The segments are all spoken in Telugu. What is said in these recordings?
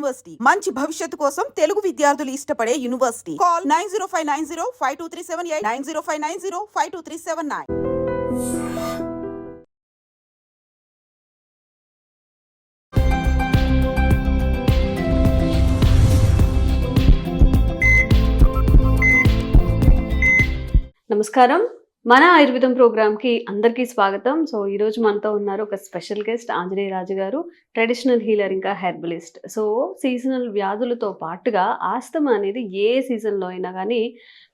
యూనివర్సిటీ మంచి భవిష్యత్తు కోసం తెలుగు విద్యార్థులు ఇష్టపడే యూనివర్సిటీ. కాల్ 9059052378 9059052379. నమస్కారం. మన ఆయుర్వేదం ప్రోగ్రామ్కి అందరికీ స్వాగతం. సో ఈరోజు మనతో ఉన్నారు ఒక స్పెషల్ గెస్ట్ ఆంజనేయ రాజు గారు, ట్రెడిషనల్ హీలర్ ఇంకా హెర్బలిస్ట్. సో సీజనల్ వ్యాధులతో పాటుగా ఆస్తమా అనేది ఏ సీజన్లో అయినా కానీ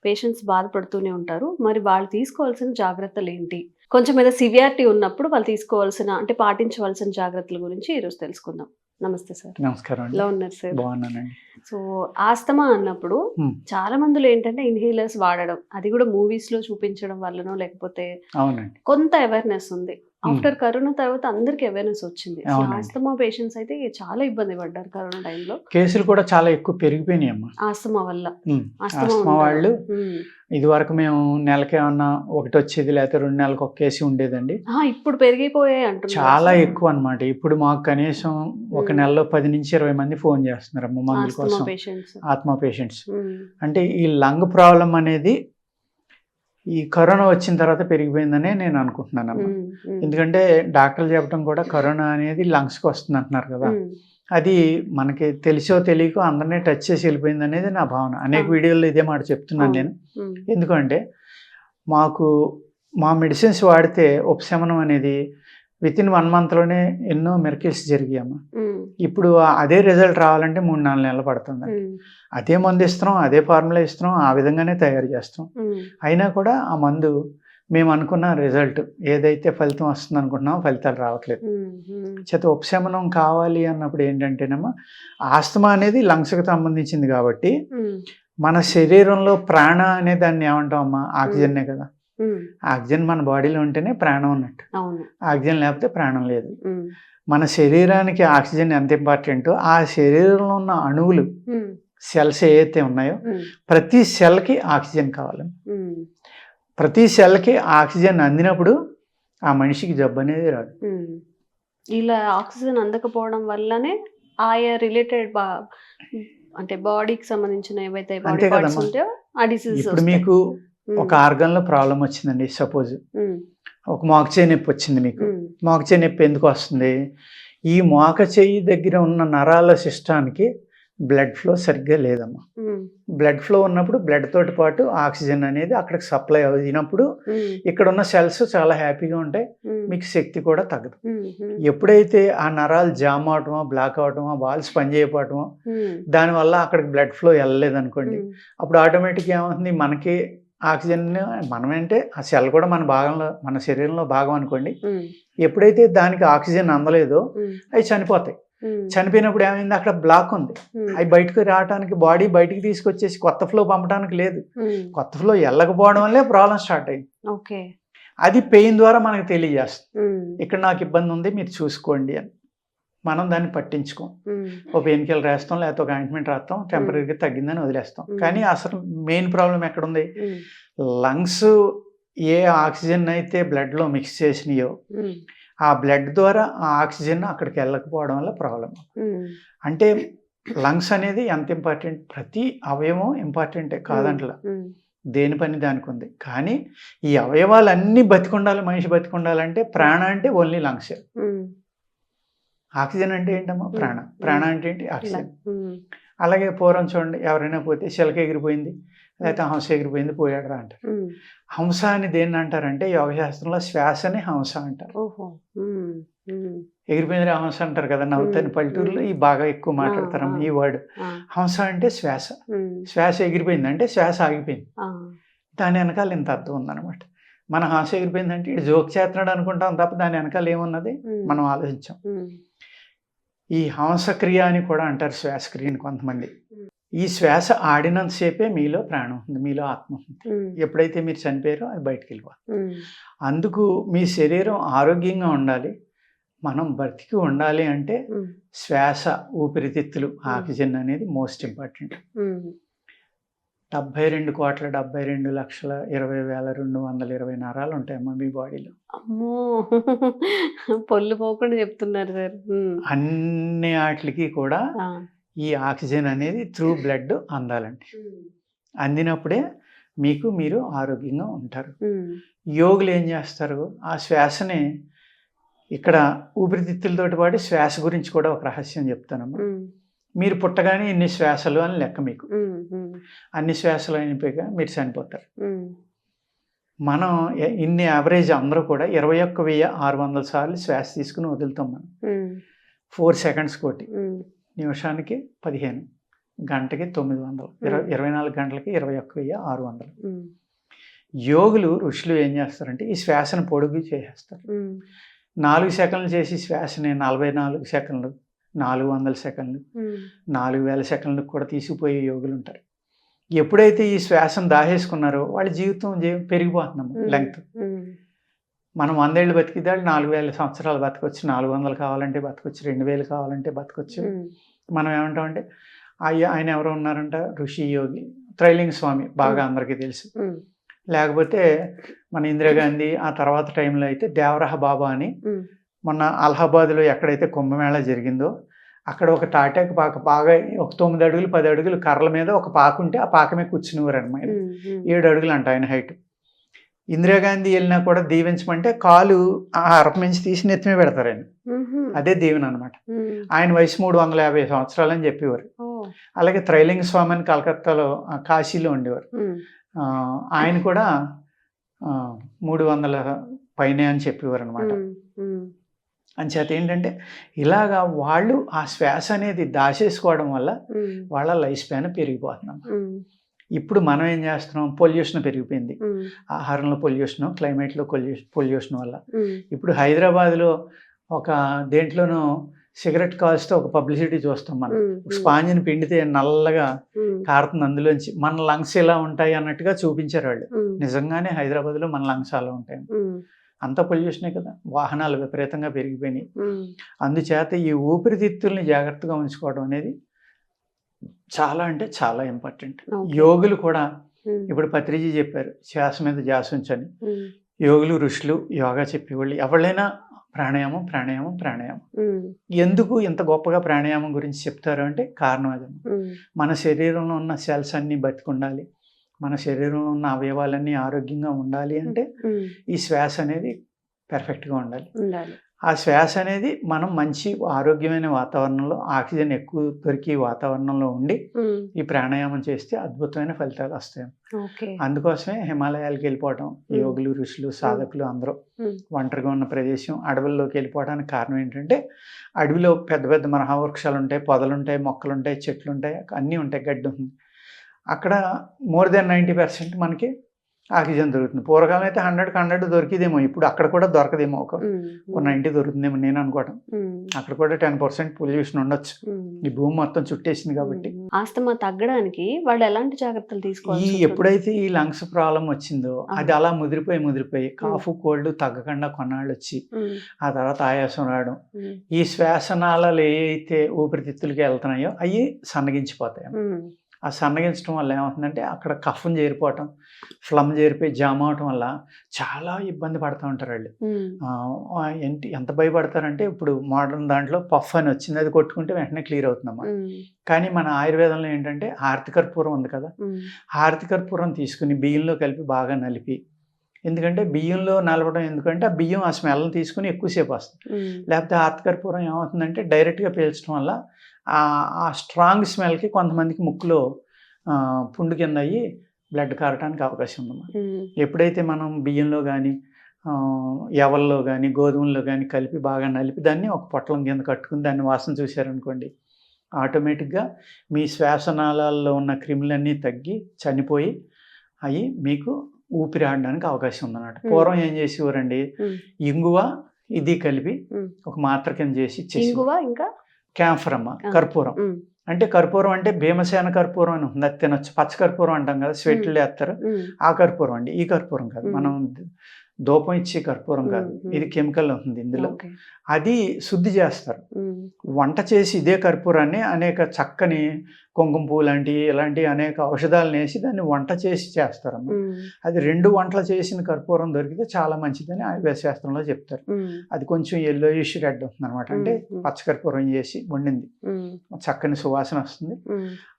పేషెంట్స్ బాధపడుతూనే ఉంటారు. మరి వాళ్ళు తీసుకోవాల్సిన జాగ్రత్తలు ఏంటి, కొంచెం ఏదో సివియారిటీ ఉన్నప్పుడు వాళ్ళు తీసుకోవాల్సిన అంటే పాటించవలసిన జాగ్రత్తల గురించి ఈరోజు తెలుసుకుందాం. నమస్తే సార్. నమస్కారం. ఎలా ఉన్నారు సార్? బాగున్నానండి. సో ఆస్తమా అన్నప్పుడు చాలా మందిలో ఏంటంటే ఇన్హేలర్స్ వాడడం, అది కూడా మూవీస్ లో చూపించడం వల్లనో లేకపోతే అవునండి కొంత అవేర్నెస్ ఉంది. ఆఫ్టర్ కరోనా తర్వాత అందరికి అవేర్నెస్ వచ్చింది. ఆస్తమా పేషెంట్స్ అయితే చాలా ఇబ్బంది పడ్డారు కరోనా టైంలో. కేసులు కూడా చాలా ఎక్కువ పెరిగిపోయినాయి అమ్మా ఆస్తమా వల్ల. ఆస్తమా వాళ్ళు ఇది వరకు మేము నెలకి ఏమన్నా ఒకటి వచ్చేది, లేకపోతే 2 నెలలకు ఒక కేసు ఉండేదండి. ఇప్పుడు పెరిగిపోయాయి అంటున్నారు. చాలా ఎక్కువ అన్నమాట. ఇప్పుడు మాకు కనీసం ఒక నెలలో 10 నుంచి 20 మంది ఫోన్ చేస్తున్నారు అమ్మ మందుల కోసం, ఆత్మా పేషెంట్స్. అంటే ఈ లంగ్ ప్రాబ్లం అనేది ఈ కరోనా వచ్చిన తర్వాత పెరిగిపోయిందనే నేను అనుకుంటున్నాను అమ్మ. ఎందుకంటే డాక్టర్లు చెప్పడం కూడా కరోనా అనేది లంగ్స్కి వస్తుంది అంటున్నారు కదా. అది మనకి తెలిసో తెలియకో అందరినీ టచ్ చేసి వెళ్ళిపోయింది అనేది నా భావన. అనేక వీడియోల్లో ఇదే మాట చెప్తున్నాను నేను. ఎందుకంటే మా మెడిసిన్స్ వాడితే ఉపశమనం అనేది వితిన్ 1 మంత్లోనే ఎన్నో మిరకిల్స్ జరిగాయమ్మా. ఇప్పుడు అదే రిజల్ట్ రావాలంటే 3-4 నెలలు పడుతుంది. అదే మందు ఇస్తున్నాం, అదే ఫార్ములా ఇస్తున్నాం, ఆ విధంగానే తయారు చేస్తాం. అయినా కూడా ఆ మందు మేము అనుకున్న రిజల్ట్ ఏదైతే ఫలితం వస్తుంది అనుకుంటున్నామో ఫలితాలు రావట్లేదు. చేత ఉపశమనం కావాలి అన్నప్పుడు ఏంటంటేనమ్మా, ఆస్తమా అనేది లంగ్స్కి సంబంధించింది కాబట్టి మన శరీరంలో ప్రాణ అనే దాన్ని ఏమంటాం అమ్మా, ఆక్సిజన్నే కదా. ఆక్సిజన్ మన బాడీలో ఉంటేనే ప్రాణం ఉన్నట్టు. ఆక్సిజన్ లేకపోతే ప్రాణం లేదు. మన శరీరానికి ఆక్సిజన్ ఎంత ఇంపార్టెంటో ఆ శరీరంలో ఉన్న అణువులు, సెల్స్ ఏవైతే ఉన్నాయో ప్రతి సెల్కి ఆక్సిజన్ కావాలి. ప్రతి సెల్కి ఆక్సిజన్ అందినప్పుడు ఆ మనిషికి జబ్బు అనేది రాదు. ఇలా ఆక్సిజన్ అందకపోవడం వల్లనే ఆయా రిలేటెడ్ అంటే బాడీకి సంబంధించిన ఏవైతే బాడీ పార్ట్స్ ఉంటాయో ఆ డిసీజెస్. ఇప్పుడు మీకు ఒక ఆర్గన్లో ప్రాబ్లం వచ్చిందండి, సపోజ్ ఒక మోకాలు నొప్పి వచ్చింది మీకు. మోకాలు నొప్పి ఎందుకు వస్తుంది? ఈ మోకాలు చెయ్యి దగ్గర ఉన్న నరాల సిస్టానికి బ్లడ్ ఫ్లో సరిగ్గా లేదమ్మా. బ్లడ్ ఫ్లో ఉన్నప్పుడు బ్లడ్ తోటి పాటు ఆక్సిజన్ అనేది అక్కడికి సప్లై అయినప్పుడు ఇక్కడ ఉన్న సెల్స్ చాలా హ్యాపీగా ఉంటాయి, మీకు శక్తి కూడా తగ్గదు. ఎప్పుడైతే ఆ నరాలు జామ్ అవటమో, బ్లాక్ అవటమో, వాల్స్ పనిచేయకపోవటమో, దానివల్ల అక్కడికి బ్లడ్ ఫ్లో వెళ్ళలేదు అనుకోండి, అప్పుడు ఆటోమేటిక్గా ఏమవుతుంది, మనకి ఆక్సిజన్ మనమేంటే ఆ సెల్ కూడా మన భాగంలో, మన శరీరంలో భాగం అనుకోండి. ఎప్పుడైతే దానికి ఆక్సిజన్ అందలేదో అవి చనిపోతాయి. చనిపోయినప్పుడు ఏమైంది, అక్కడ బ్లాక్ ఉంది. అవి బయటకు రావడానికి బాడీ బయటికి తీసుకొచ్చేసి కొత్త ఫ్లో పంపడానికి లేదు. కొత్త ఫ్లో వెళ్ళకపోవడం వల్లే ప్రాబ్లం స్టార్ట్ అయింది. అది పెయిన్ ద్వారా మనకు తెలియజేస్తుంది, ఇక్కడ నాకు ఇబ్బంది ఉంది మీరు చూసుకోండి అని. మనం దాన్ని పట్టించుకోం. ఒక పెయిన్ కిల్లర్ వేస్తాం, లేకపోతే ఒక ఆయింట్మెంట్ రాస్తాం, టెంపరీగా తగ్గిందని వదిలేస్తాం. కానీ అసలు మెయిన్ ప్రాబ్లం ఎక్కడుంది? లంగ్స్ ఏ ఆక్సిజన్ అయితే బ్లడ్లో మిక్స్ చేసినాయో ఆ బ్లడ్ ద్వారా ఆ ఆక్సిజన్ అక్కడికి వెళ్ళకపోవడం వల్ల ప్రాబ్లం. అంటే లంగ్స్ అనేది ఎంత ఇంపార్టెంట్, ప్రతి అవయవం ఇంపార్టెంటే కాదంట్లా, దేని పని దానికి ఉంది. కానీ ఈ అవయవాలన్నీ బతికుండాలి, మనిషి బతికుండాలంటే ప్రాణ అంటే ఓన్లీ లంగ్స్. ఆక్సిజన్ అంటే ఏంటమ్మా? ప్రాణ. ప్రాణ అంటే ఏంటి? ఆక్సిజన్. అలాగే పూర్వం చూడండి, ఎవరైనా పోతే చిలక ఎగిరిపోయింది, లేకపోతే హంస ఎగిరిపోయింది, పోయాడు రా అంటారు. హంస అని దేన్ని అంటారంటే యోగశాస్త్రంలో శ్వాసని హంస అంటారు. ఎగిరిపోయింది హంస అంటారు కదా, నవ్వుతాని పల్లెటూరులో ఈ బాగా ఎక్కువ మాట్లాడతారు ఈ వర్డ్. హంస అంటే శ్వాస. శ్వాస ఎగిరిపోయింది అంటే శ్వాస ఆగిపోయింది. దాని వెనకాల ఇంత అర్థం ఉందన్నమాట. మన హంస ఎగిరిపోయిందంటే ఇటు జోక్ చేస్తున్నాడు అనుకుంటాం తప్ప దాని వెనకాల ఏమున్నది మనం ఆలోచించాం. ఈ హంసక్రియ అని కూడా అంటారు శ్వాసక్రియని కొంతమంది. ఈ శ్వాస ఆడినంతసేపే మీలో ప్రాణం ఉంది, మీలో ఆత్మ ఉంది. ఎప్పుడైతే మీరు చనిపోయారో అది బయటకు వెళ్ళిపోతుంది. అందుకు మీ శరీరం ఆరోగ్యంగా ఉండాలి, మనం బ్రతికి ఉండాలి అంటే శ్వాస, ఊపిరితిత్తులు, ఆక్సిజన్ అనేది మోస్ట్ ఇంపార్టెంట్. 72,72,20,220 నరాలు ఉంటాయమ్మా మీ బాడీలో. అమ్మో, పొల్లు పోకుండా చెప్తున్నారు సార్. అన్ని వాటికి కూడా ఈ ఆక్సిజన్ అనేది త్రూ బ్లడ్ అందాలండి. అందినప్పుడే మీరు ఆరోగ్యంగా ఉంటారు. యోగులు ఏం చేస్తారు, ఆ శ్వాసని ఇక్కడ ఊపిరితిత్తులతోటి పాటు శ్వాస గురించి కూడా ఒక రహస్యం చెప్తానమ్మా. మీరు పుట్టగానే ఇన్ని శ్వాసలు అని లెక్క మీకు. అన్ని శ్వాసలు అయిపోయాక మీరు చనిపోతారు. మనం ఇన్ని యావరేజ్ అందరూ కూడా 21,600 సార్లు శ్వాస తీసుకుని వదులుతాం మనం. 4 సెకండ్స్ కోటి, నిమిషానికి 15, గంటకి 900, 24 గంటలకి 21,600. యోగులు ఋషులు ఏం చేస్తారంటే ఈ శ్వాసను పొడుగు చేసేస్తారు. 4 సెకండ్లు చేసి శ్వాసని 44 సెకండ్లు, 400 సెకండ్లు, 4,000 సెకండ్లకు కూడా తీసుకుపోయే యోగులు ఉంటారు. ఎప్పుడైతే ఈ శ్వాసను దాహేసుకున్నారో వాళ్ళ జీవితం పెరిగిపోతున్నాము లెంగ్త్. మనం 100 ఏళ్ళు బతికితే 4,000 సంవత్సరాలు బతకొచ్చు, 400 కావాలంటే బతకొచ్చు, 2,000 కావాలంటే బతకొచ్చు. మనం ఏమంటామంటే ఆయన ఎవరో ఉన్నారంట, ఋషి యోగి త్రైలింగ స్వామి, బాగా అందరికీ తెలుసు. లేకపోతే మన ఇందిరాగాంధీ, ఆ తర్వాత టైంలో అయితే దేవరహ బాబా అని, మొన్న అలహాబాద్లో ఎక్కడైతే కుంభమేళా జరిగిందో అక్కడ ఒక తాటాకు పాక బాగా ఒక 9 అడుగులు 10 అడుగులు కర్రల మీద ఒక పాక ఉంటే ఆ పాక మీద కూర్చునేవారు అనమాట. 7 అడుగులు అంట ఆయన హైట్. ఇందిరాగాంధీ వెళ్ళినా కూడా దీవించమంటే కాలు ఆ అరపు నుంచి తీసి నెత్తిమే పెడతారు ఆయన. అదే దీవెన అనమాట. ఆయన వయసు 350 సంవత్సరాలు అని చెప్పేవారు. అలాగే త్రైలింగ స్వామి అని కలకత్తాలో కాశీలో ఉండేవారు. ఆయన కూడా 300 పైనే అని చెప్పేవారు అనమాట. అంచేత ఏంటంటే ఇలాగా వాళ్ళు ఆ శ్వాస అనేది దాచేసుకోవడం వల్ల వాళ్ళ లైఫ్ స్పాన్ పెరిగిపోతున్నాం. ఇప్పుడు మనం ఏం చేస్తున్నాం, పొల్యూషన్ పెరిగిపోయింది, ఆహారంలో పొల్యూషన్, క్లైమేట్లో పొల్యూషన్ వల్ల. ఇప్పుడు హైదరాబాద్లో ఒక దేంట్లోనూ సిగరెట్ కాల్స్తే ఒక పబ్లిసిటీ చూస్తాం మనం. స్పాంజిని పిండితే నల్లగా కారుతుంది అందులోంచి, మన లంగ్స్ ఎలా ఉంటాయి అన్నట్టుగా చూపించారు వాళ్ళు. నిజంగానే హైదరాబాద్లో మన లంగ్స్ అలా ఉంటాయి. అంత పొల్యూషనే కదా, వాహనాలు విపరీతంగా పెరిగిపోయినాయి. అందుచేత ఈ ఊపిరితిత్తుల్ని జాగ్రత్తగా ఉంచుకోవడం అనేది చాలా అంటే చాలా ఇంపార్టెంట్. యోగులు కూడా ఇప్పుడు పత్రిజీ చెప్పారు శ్వాస మీద ధ్యాస ఉంచని. యోగులు ఋషులు యోగా చెప్పేవాళ్ళు ఎవరైనా ప్రాణాయామం ప్రాణాయామం ప్రాణాయామం. ఎందుకు ఇంత గొప్పగా ప్రాణాయామం గురించి చెప్తారు అంటే కారణం అదే. మన శరీరంలో ఉన్న సెల్స్ అన్నీ బతికుండాలి, మన శరీరంలో ఉన్న అవయవాలన్నీ ఆరోగ్యంగా ఉండాలి అంటే ఈ శ్వాస అనేది పెర్ఫెక్ట్గా ఉండాలి. ఆ శ్వాస అనేది మనం మంచి ఆరోగ్యమైన వాతావరణంలో, ఆక్సిజన్ ఎక్కువ దొరికి వాతావరణంలో ఉండి ఈ ప్రాణాయామం చేస్తే అద్భుతమైన ఫలితాలు వస్తాయి. అందుకోసమే హిమాలయాలకు వెళ్ళిపోవడం యోగులు ఋషులు సాధకులు అందరూ ఒంటరిగా ఉన్న ప్రదేశం అడవుల్లోకి వెళ్ళిపోవడానికి కారణం ఏంటంటే అడవిలో పెద్ద పెద్ద మహావృక్షాలు ఉంటాయి, పొదలు ఉంటాయి, మొక్కలు ఉంటాయి, చెట్లు ఉంటాయి, అన్నీ ఉంటాయి, గడ్డి ఉంటుంది. అక్కడ మోర్ దెన్ 90% మనకి ఆక్సిజన్ దొరుకుతుంది. పూర్వకాలం అయితే 100కి 100 దొరికిదేమో, ఇప్పుడు అక్కడ కూడా దొరకదేమో, ఒక 90 దొరుకుతుందేమో నేను అనుకోవడం. అక్కడ కూడా 10% పొల్యూషన్ ఉండొచ్చు, ఈ భూమి మొత్తం చుట్టేసింది కాబట్టి. ఆస్తమా తగ్గడానికి వాళ్ళు ఎలాంటి జాగ్రత్తలు తీసుకోవాలి? ఎప్పుడైతే ఈ లంగ్స్ ప్రాబ్లం వచ్చిందో అది అలా ముదిరిపోయి కాఫ్ కోల్డ్ తగ్గకుండా కొన్నాళ్ళు వచ్చి ఆ తర్వాత ఆయాసం రావడం, ఈ శ్వాసనాళాలు ఏ అయితే ఊపిరితిత్తులకి వెళ్తున్నాయో అవి సన్నగించిపోతాయి. ఆ సన్నగించడం వల్ల ఏమవుతుందంటే అక్కడ కఫం చేరిపోవటం, ఫ్లమ్ చేరిపోయి జామ్ అవటం వల్ల చాలా ఇబ్బంది పడుతూ ఉంటారు వాళ్ళు. ఎంత భయపడతారంటే ఇప్పుడు మోడర్న్ దాంట్లో పఫ్ అని వచ్చింది, అది కొట్టుకుంటే వెంటనే క్లియర్ అవుతుందమ్మా. కానీ మన ఆయుర్వేదంలో ఏంటంటే హారతికర్పూరం ఉంది కదా, హారతికర్పూరం తీసుకుని బియ్యంలో కలిపి బాగా నలిపి, ఎందుకంటే బియ్యంలో నలపడం ఎందుకంటే ఆ బియ్యం ఆ స్మెల్ని తీసుకుని ఎక్కువసేపు వస్తుంది. లేకపోతే హారతికర్పూరం ఏమవుతుందంటే డైరెక్ట్గా పీల్చడం వల్ల ఆ స్ట్రాంగ్ స్మెల్కి కొంతమందికి ముక్కులో పుండు కింద అయ్యి బ్లడ్ కారటానికి అవకాశం ఉందన్నమాట. ఎప్పుడైతే మనం బియ్యంలో కానీ ఎవల్లో కానీ గోధుమల్లో కానీ కలిపి బాగా నలిపి దాన్ని ఒక పొట్లం కింద కట్టుకుని దాన్ని వాసన చూశారనుకోండి, ఆటోమేటిక్గా మీ శ్వాసనాళాల్లో ఉన్న క్రిములన్నీ తగ్గి చనిపోయి అవి మీకు ఊపిరి ఆడడానికి అవకాశం ఉందన్నమాట. పూర్వం ఏం చేసేవారండి, ఇంగువ ఇది కలిపి ఒక మాత్ర కింద చేసి ఇంకా క్యాంఫరమ్మ కర్పూరం. అంటే కర్పూరం అంటే భీమసేన కర్పూరం అని ఉంది, అది తినొచ్చు. పచ్చ కర్పూరం అంటాం కదా, స్వెట్లు వేస్తారు, ఆ కర్పూరం అండి, ఈ కర్పూరం కాదు. మనం ధూపం ఇచ్చే కర్పూరం కాదు, ఇది కెమికల్ ఉంటుంది ఇందులో. ఓకే. అది శుద్ధి చేస్తారు. వంట చేసి ఇదే కర్పూరాన్ని అనేక చక్కని కుంకుమ పువ్వు లాంటివి ఇలాంటి అనేక ఔషధాలను వేసి దాన్ని వంట చేసి చేస్తారమ్మ. అది 2 వంటలు చేసిన కర్పూరం దొరికితే చాలా మంచిదని ఆయుర్వేద శాస్త్రంలో చెప్తారు. అది కొంచెం yellowish రెడ్ ఉంటుంది అనమాట, అంటే పచ్చకర్పూరం చేసి వండింది, చక్కని సువాసన వస్తుంది.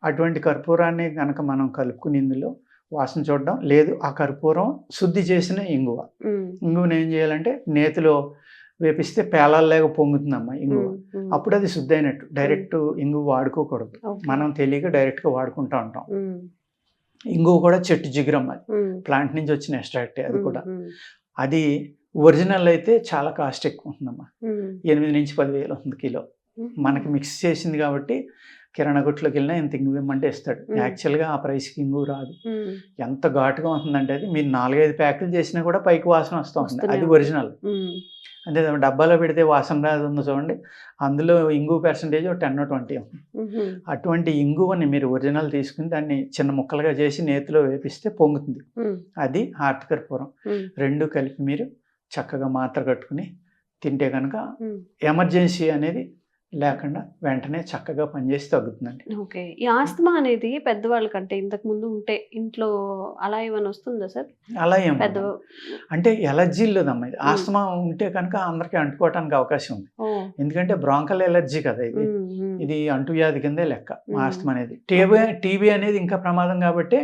అటువంటి కర్పూరాన్ని కనుక మనం కలుపుకుని ఇందులో వాసన చూడడం, లేదు ఆ కర్పూరం శుద్ధి చేసిన ఇంగువను ఏం చేయాలంటే నేతిలో వేపిస్తే పేలాల్లాగా పొంగుతుందమ్మా ఇంగువ. అప్పుడు అది శుద్ధి అయినట్టు. డైరెక్ట్ ఇంగువ వాడుకోకూడదు, మనం తెలియక డైరెక్ట్గా వాడుకుంటూ ఉంటాం. ఇంగువ కూడా చెట్టు జిగురమ్మ, అది ప్లాంట్ నుంచి వచ్చిన ఎక్స్ట్రాక్ట్. అది కూడా అది ఒరిజినల్ అయితే చాలా కాస్ట్ ఎక్కువ ఉంటుందమ్మా, 8 నుంచి 10,000 ఉంటుంది కిలో. మనకి మిక్స్ చేసింది కాబట్టి కిరాణా కొట్టులోకి వెళ్ళినా ఎంత ఇంగువ ఇవ్వమంటే ఇస్తాడు. యాక్చువల్గా ఆ ప్రైస్కి ఇంగువ రాదు. ఎంత ఘాటుగా ఉంటుందంటే అది మీరు 4-5 ప్యాకులు చేసినా కూడా పైకి వాసన వస్తూ ఉంటుంది. అది ఒరిజినల్. అంటే డబ్బాలో పెడితే వాసన రాదు ఉందో చూడండి, అందులో ఇంగువ పర్సంటేజ్ 10-20 ఉంటుంది. అటువంటి ఇంగువని మీరు ఒరిజినల్ తీసుకుని దాన్ని చిన్న ముక్కలుగా చేసి నేతిలో వేపిస్తే పొంగుతుంది. అది హార్ట్ కర్పూరం. 2 కలిపి మీరు చక్కగా మాత్ర కట్టుకుని తింటే కనుక ఎమర్జెన్సీ అనేది లేకుండా వెంటనే చక్కగా పనిచేసి తగ్గుతుందండి. ఓకే. ఈ ఆస్తమా అనేది పెద్దవాళ్ళకంటే ఇంతకు ముందు ఉంటే ఇంట్లో అలా ఏమైనా వస్తుందా సార్? అలా ఏం పెద్ద అంటే ఎలర్జీలోదమ్మా ఇది. ఆస్తమా ఉంటే కనుక అందరికి అంటుకోవడానికి అవకాశం ఉంది. ఎందుకంటే బ్రాంకల్ ఎలర్జీ కదా ఇది. ఇది అంటువ్యాధి కిందే లెక్క ఆస్తమా అనేది. టీబీ అనేది ఇంకా ప్రమాదం కాబట్టి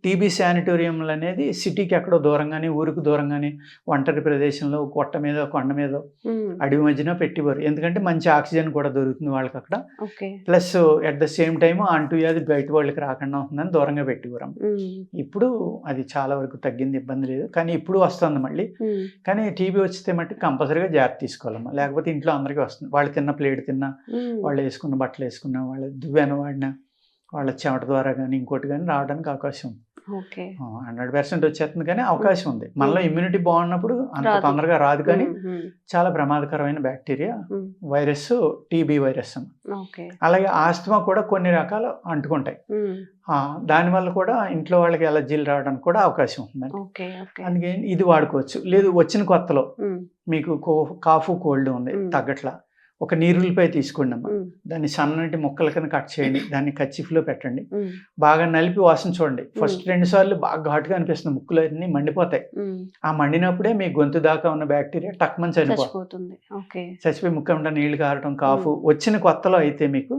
టీబీ శానిటోరియంలు అనేది సిటీకి ఎక్కడో దూరంగానే, ఊరికి దూరంగానే, ఒంటరి ప్రదేశంలో, కొట్ట మీద, కొండ మీద, అడవి మధ్యన పెట్టివారు. ఎందుకంటే మంచి ఆక్సిజన్ కూడా దొరుకుతుంది వాళ్ళకి అక్కడ. Plus at the same time అంటువ్యాధి బయట వాళ్ళకి రాకుండా ఉంటుందని దూరంగా పెట్టివారు. ఇప్పుడు అది చాలా వరకు తగ్గింది, ఇబ్బంది లేదు. కానీ ఇప్పుడు వస్తుంది మళ్ళీ. కానీ టీబీ వచ్చితే మట్టి కంపల్సరీగా జాగ్రత్త తీసుకోవాలమ్మా, లేకపోతే ఇంట్లో అందరికీ వస్తుంది. వాళ్ళు తిన్న ప్లేట్ తిన్నా, వాళ్ళు వేసుకున్న బట్టలు వేసుకున్నా, వాళ్ళ దువ్వెన వాడినా, వాళ్ళ చెమట ద్వారా కానీ ఇంకోటి కానీ రావడానికి అవకాశం ఉంది. 100% వచ్చేస్తుంది, కానీ అవకాశం ఉంది. మనలో ఇమ్యూనిటీ బాగున్నప్పుడు అంత తొందరగా రాదు. కానీ చాలా ప్రమాదకరమైన బ్యాక్టీరియా వైరస్ టీబీ వైరస్. అలాగే ఆస్తమా కూడా కొన్ని రకాలు అంటుకుంటాయి. దానివల్ల కూడా ఇంట్లో వాళ్ళకి ఎలర్జీలు రావడానికి కూడా అవకాశం ఉంటుందండి. అందుకని ఇది వాడుకోవచ్చు. లేదు వచ్చిన కొత్తలో మీకు కాఫ్ కోల్డ్ ఉంది తగ్గట్లా, ఒక నీరుల్లిపాయ తీసుకోండి అమ్మ, దాన్ని సన్నటి ముక్కల కింద కట్ చేయండి, దాన్ని కచ్చిఫ్లో పెట్టండి, బాగా నలిపి వాసన చూడండి. ఫస్ట్ 2 సార్లు బాగా ఘాటుగా అనిపిస్తుంది, ముక్కులు అన్ని మండిపోతాయి. ఆ మండినప్పుడే మీ గొంతు దాకా ఉన్న బ్యాక్టీరియా టక్మని చనిపోతుంది. చచ్చిపోయి ముక్క నీళ్లు కారటం, కాఫ్ వచ్చిన కొత్తలో అయితే మీకు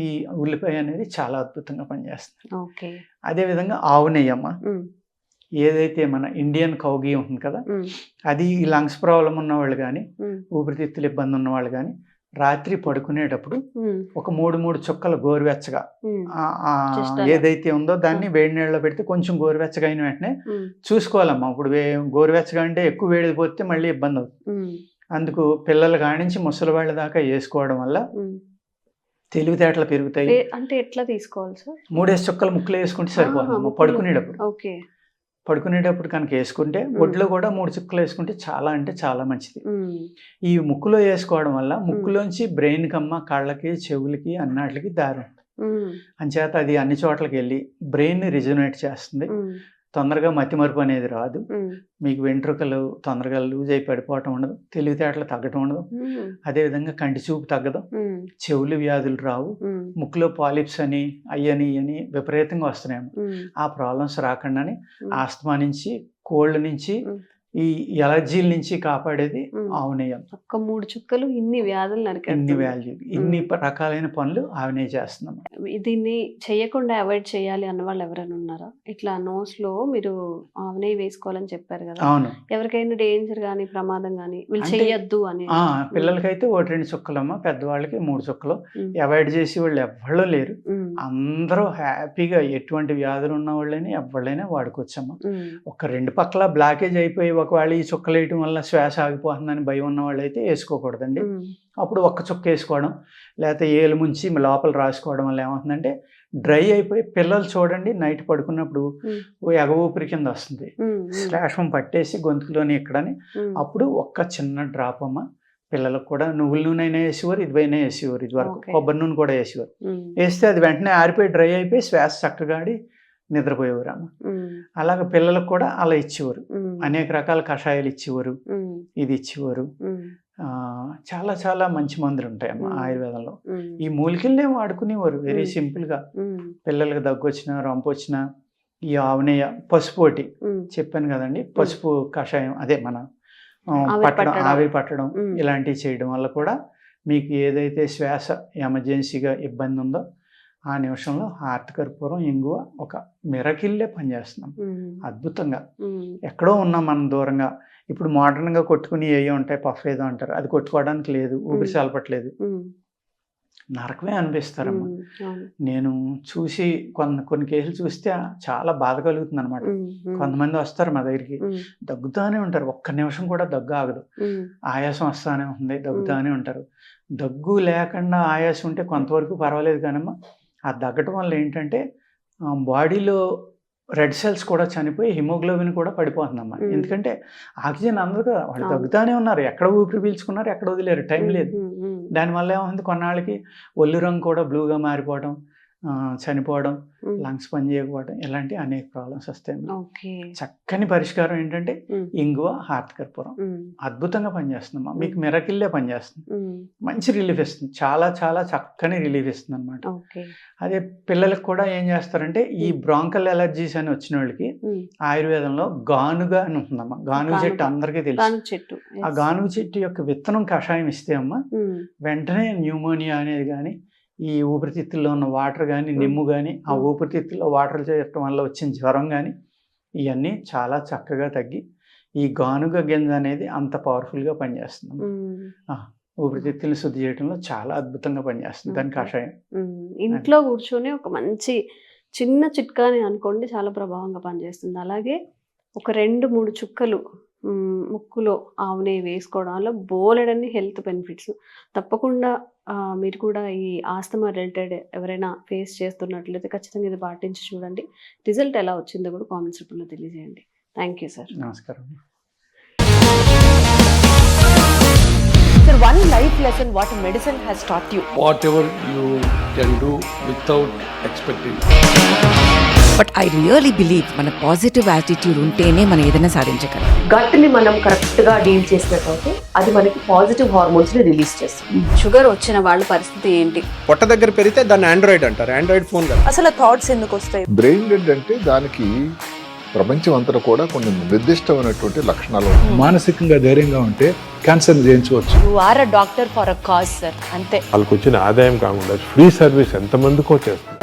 ఈ ఉల్లిపాయ అనేది చాలా అద్భుతంగా పనిచేస్తుంది. అదేవిధంగా ఆవు నెయ్యి అమ్మ, ఏదైతే మన ఇండియన్ కౌ ఘీ ఉంటుంది కదా, అది ఈ లంగ్స్ ప్రాబ్లం ఉన్న వాళ్ళు కానీ, ఊపిరితిత్తులు ఇబ్బంది ఉన్న వాళ్ళు కానీ రాత్రి పడుకునేటప్పుడు ఒక 3 చుక్కలు గోరువెచ్చగా ఏదైతే ఉందో దాన్ని వేడి నీళ్ళలో పెడితే కొంచెం గోరువెచ్చగా అయిన వెంటనే చూసుకోవాలమ్మా. ఇప్పుడు గోరువెచ్చగా అంటే ఎక్కువ వేడి పోతే మళ్ళీ ఇబ్బంది అవుతుంది. అందుకు పిల్లలు కానించి ముసలి వాళ్ళ దాకా వేసుకోవడం వల్ల తెలివితేటలు పెరుగుతాయి. అంటే ఎట్లా తీసుకోవాలి సార్? 3 చుక్కలు ముక్కలు వేసుకుంటే సరిపోతుంది పడుకునేటప్పుడు. పడుకునేటప్పుడు కనుక వేసుకుంటే ఒడ్లో కూడా 3 చుక్కలు వేసుకుంటే చాలా అంటే చాలా మంచిది. ఈ ముక్కులో వేసుకోవడం వల్ల ముక్కులోంచి బ్రెయిన్ కమ్మ, కళ్ళకి, చెవులకి, అన్నిటికి దారి ఉంటుంది. అంచేత అది అన్ని చోట్లకి వెళ్ళి బ్రెయిన్ని రిజనరేట్ చేస్తుంది. తొందరగా మతిమరుపు అనేది రాదు. మీకు వెంట్రుకలు తొందరగా లూజ్ అయి పడిపోవటం ఉండదు, తెలివితేటలు తగ్గటం ఉండదు, అదేవిధంగా కంటి చూపు తగ్గదు, చెవులు వ్యాధులు రావు, ముక్కులో పాలిప్స్ అని అయ్యని విపరీతంగా వస్తున్నాయి. ఆ ప్రాబ్లమ్స్ రాకుండానే ఆస్తమా నుంచి, కోల్డ్ నుంచి, ఈ ఎలర్జీల నుంచి కాపాడేది ఆవు నెయ్యి. ఒక్క 3 చుక్కలు ఇన్ని వ్యాధులు ఇన్ని రకాలైన పనులు ఆవు నెయ్యి చేస్తున్నాం. దీన్ని చేయకుండా అవాయిడ్ చేయాలి అన్న వాళ్ళు ఎవరైనా ఉన్నారా? ఇట్లా నోస్ లో మీరు ఆవు నెయ్యి వేసుకోవాలని చెప్పారు కదా, అవును. ఎవరికైనా డేంజర్ గానీ ప్రమాదం గానీ వీళ్ళు చెయ్యొద్దు అని? పిల్లలకైతే 1-2 చుక్కలమ్మా, పెద్దవాళ్ళకి 3 చుక్కలు. అవాయిడ్ చేసి వాళ్ళు ఎవ్వరూ లేరు. అందరూ హ్యాపీగా ఎటువంటి వ్యాధులు ఉన్న వాళ్ళని ఎవరైనా వాడుకోవచ్చమ్మా. ఒక 2 పక్కల బ్లాకేజ్ అయిపోయి ఒకవేళ ఈ చుక్కలు వేయటం వల్ల శ్వాస ఆగిపోతుందని భయం ఉన్న వాళ్ళు అయితే వేసుకోకూడదండి. అప్పుడు 1 చుక్క వేసుకోవడం, లేకపోతే ఏలు ముంచి లోపల రాసుకోవడం వల్ల ఏమవుతుందంటే డ్రై అయిపోయి పిల్లలు చూడండి నైట్ పడుకున్నప్పుడు ఎగ ఊపిరి కింద వస్తుంది, శ్లేషం పట్టేసి గొంతులోని ఎక్కడని. అప్పుడు 1 చిన్న డ్రాప్ అమ్మ పిల్లలకు కూడా నువ్వుల నూనె అయినా వేసేవారు, ఇదివైనా వేసేవారు, ఇది వరకు కొబ్బరి నూనె కూడా వేసేవారు. వేస్తే అది వెంటనే ఆరిపోయి డ్రై అయిపోయి శ్వాస చక్కగా ఆడి నిద్రపోయేవారు అమ్మ. అలాగే పిల్లలకు కూడా అలా ఇచ్చేవారు, అనేక రకాల కషాయాలు ఇచ్చేవారు, ఇది ఇచ్చేవారు. చాలా చాలా మంచి మందులు ఉంటాయమ్మా ఆయుర్వేదంలో. ఈ మూలికలనే వాడుకునేవారు వెరీ సింపుల్గా. పిల్లలకి దగ్గు వచ్చినా రొంపు వచ్చినా ఈ ఆవునేయ, పసుపు ఒకటి చెప్పాను కదండి, పసుపు కషాయం అదే మన పట్టడం, ఆవిరి పట్టడం ఇలాంటివి చేయడం వల్ల కూడా మీకు ఏదైతే శ్వాస ఎమర్జెన్సీగా ఇబ్బంది ఉందో ఆ నిమిషంలో హార్ట్ కర్పూరం, ఇంగువ ఒక మిరకిల్లే పనిచేస్తున్నాం అద్భుతంగా. ఎక్కడో ఉన్నాం మనం దూరంగా. ఇప్పుడు మోడర్న్గా కొట్టుకుని ఏయో ఉంటాయి, పఫ్ ఏదో అంటారు, అది కొట్టుకోవడానికి లేదు, ఊపిరి సలపట్లేదు, నరకమే అనిపిస్తారమ్మా. నేను చూసి కొన్ని కేసులు చూస్తే చాలా బాధ కలుగుతుంది అనమాట. కొంతమంది వస్తారు మా దగ్గరికి, దగ్గుతానే ఉంటారు, ఒక్క నిమిషం కూడా దగ్గు ఆగదు, ఆయాసం వస్తానే ఉంది, దగ్గుతానే ఉంటారు. దగ్గు లేకుండా ఆయాసం ఉంటే కొంతవరకు పర్వాలేదు కానమ్మా, ఆ దగ్గటం వల్ల ఏంటంటే బాడీలో రెడ్ సెల్స్ కూడా చనిపోయి హిమోగ్లోబిన్ కూడా పడిపోతుందమ్మా. ఎందుకంటే ఆక్సిజన్ అందదు కదా, వాళ్ళు దగ్గుతానే ఉన్నారు, ఎక్కడ ఊపిరి పీల్చుకున్నారు, ఎక్కడ వదిలేరు, టైం లేదు. దానివల్ల ఏమైంది, కొన్నాళ్ళకి ఒళ్ళు రంగు కూడా బ్లూగా మారిపోవడం, చనిపోవడం, లంగ్స్ పనిచేయకపోవడం, ఇలాంటి అనేక ప్రాబ్లమ్స్ వస్తాయి. చక్కని పరిష్కారం ఏంటంటే ఇంగువ, హార్ట్ కర్పూరం అద్భుతంగా పనిచేస్తుందమ్మా. మీకు మిరకిల్లే పనిచేస్తుంది, మంచి రిలీఫ్ ఇస్తుంది, చాలా చాలా చక్కని రిలీఫ్ ఇస్తుంది అనమాట. అదే పిల్లలకు కూడా ఏం చేస్తారంటే ఈ బ్రాంకల్ ఎలర్జీస్ అని వచ్చిన వాళ్ళకి ఆయుర్వేదంలో గానుగా అని ఉంటుందమ్మా. గానుగ చెట్టు అందరికీ తెలుసు. ఆ గానుగ చెట్టు యొక్క విత్తనం కషాయం ఇస్తే అమ్మా వెంటనే న్యూమోనియా అనేది కానీ, ఈ ఊపిరితిత్తుల్లో ఉన్న వాటర్ కానీ, నిమ్ము కానీ, ఆ ఊపిరితిత్తుల్లో వాటర్ చేరటం వల్ల వచ్చిన జ్వరం కానీ, ఇవన్నీ చాలా చక్కగా తగ్గి ఈ గానుగ గింజ అనేది అంత పవర్ఫుల్గా పనిచేస్తుంది. ఊపిరితిత్తుల్ని శుద్ధి చేయడంలో చాలా అద్భుతంగా పనిచేస్తుంది దాని కషాయం. ఇంట్లో కూర్చొని ఒక మంచి చిన్న చిట్కాని అనుకోండి, చాలా ప్రభావంగా పనిచేస్తుంది. అలాగే ఒక 2-3 చుక్కలు ముక్కులో ఆవునే వేసుకోవడం వల్ల బోలెడన్ని హెల్త్ బెనిఫిట్స్. తప్పకుండా మీరు కూడా ఈ ఆస్తమా రిలేటెడ్ ఎవరైనా ఫేస్ చేస్తున్నట్లయితే ఖచ్చితంగా ఇది పాటించి చూడండి. రిజల్ట్ ఎలా వచ్చిందో కూడా కామెంట్స్ రూపంలో తెలియజేయండి. Thank you sir. నమస్కారం. Sir, one life lesson what medicine has taught you. Whatever you can do without expecting. But I really believe మన పాజిటివ్ యాటిట్యూడ్ ఉంటేనే మనం ఏదైనా సాధించగలం. గట్ని మనం కరెక్ట్గా డీల్ చేసినట్లయితే అది మనకి పాజిటివ్ హార్మోన్స్ని రిలీజ్ చేస్తుంది. షుగర్ వచ్చిన వాళ్ళ పరిస్థితి ఏంటి? పొట్ట దగ్గర పెరిగితే దాన్ని ఆండ్రాయిడ్ అంటారు, ఆండ్రాయిడ్ ఫోన్ కదా. అసలు థాట్స్ ఎందుకు వస్తాయి? బ్రెయిన్ డెడ్ అంటే దానికి ప్రపంచం అంతా కూడా కొన్ని నిర్దిష్టమైనటువంటి లక్షణాలు ఉన్నాయి. మానసికంగా ధైర్యంగా ఉంటే క్యాన్సర్ జయించవచ్చు. You are a doctor for a cause sir, అంతే. వాళ్ళకి వచ్చిన ఆదాయం కాకుండా ఫ్రీ సర్వీస్ ఎంతమందికో చేస్తారు.